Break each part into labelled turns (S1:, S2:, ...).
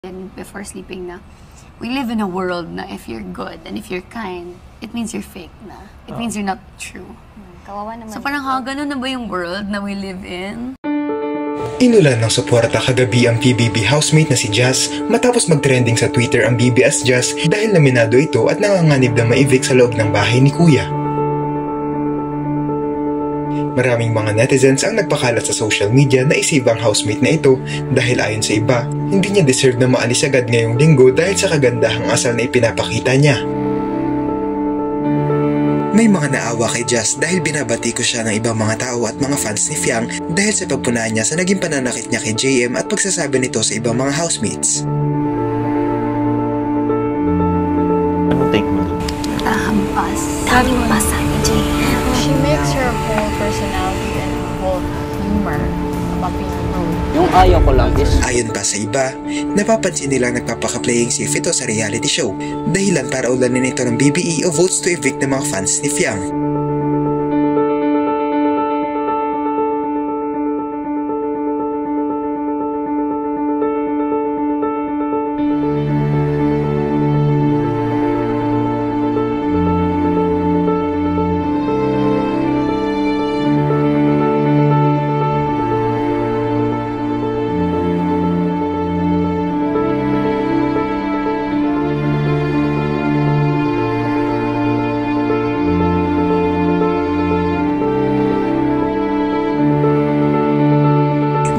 S1: And before sleeping na, we live in a world na if you're good and if you're kind, it means you're fake na. It means you're not true.
S2: Kawawa naman.
S1: So parang ganun na ba yung world na we live in?
S3: Inulan ng suporta kagabi ang PBB housemate na si Jazz matapos mag-trending sa Twitter ang BBS Jazz dahil naminado ito at nanganganib na ma-evict sa loob ng bahay ni Kuya. Maraming mga netizens ang nagpakalat sa social media na isave ang housemate na ito dahil ayon sa iba, hindi niya deserve na maalis agad ngayong linggo dahil sa kagandahang asal na ipinapakita niya. May mga naawa kay Jazz dahil binabati ko siya ng ibang mga tao at mga fans ni Fiang dahil sa pagpunaan niya sa naging pananakit niya kay JM at pagsasabi nito sa ibang mga housemates.
S4: Anong take mo dun?
S2: Hampas ni JM.
S5: She makes her whole personality and whole humor about being rude.
S4: Yung ayaw ko lang is...
S3: Ayon pa sa iba, napapansin nilang nagpapaka-playing safe ito sa reality show, dahilan para ulanin ito ng BBE o votes to evict ng mga fans ni Fiang.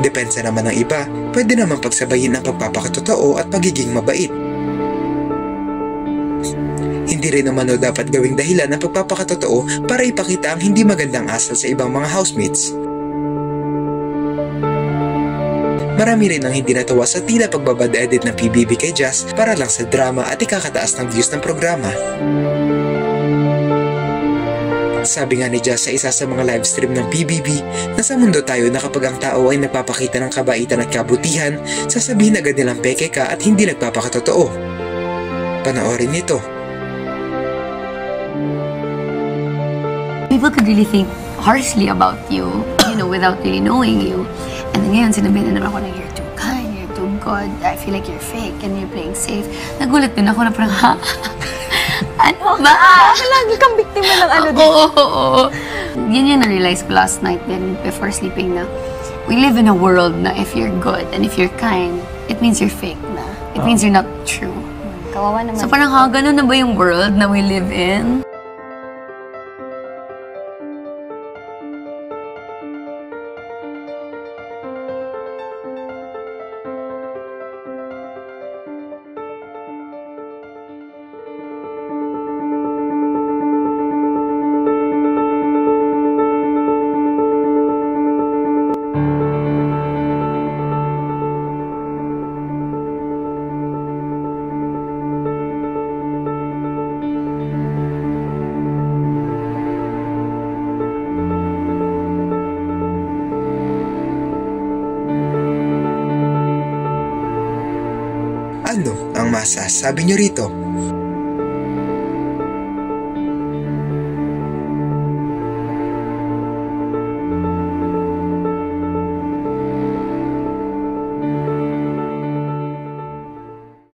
S3: Depensa naman ng iba, pwede naman pagsabayin ang pagpapakatotoo at pagiging mabait. Hindi rin naman dapat gawing dahilan ng pagpapakatotoo para ipakita ang hindi magandang asal sa ibang mga housemates. Marami rin ang hindi natawa sa tila pagbabad edit ng PBB kay Jazz para lang sa drama at ikakataas ng views ng programa. Sabi nga ni Jazz sa isa sa mga livestream ng PBB na sa mundo tayo na kapag ang tao ay nagpapakita ng kabaitan at kabutihan, sasabihin agad nilang peke ka at hindi nagpapakatotoo. Panoorin nito.
S1: People could really think harshly about you, without really knowing you. And then ngayon, sinabihin na naman ako na you're too kind, you're too good, I feel like you're fake and you're playing safe. Nagulat din ako na parang, ha? Ano ba?
S2: Lagi kang biktima ng ano din.
S1: Oo. Yun yung na-realize ko last night din before sleeping na we live in a world na if you're good and if you're kind, it means you're fake na. It means you're not true.
S2: Kawawa naman.
S1: So parang ganun na ba yung world na we live in?
S3: Ano ang masasabi niyo rito?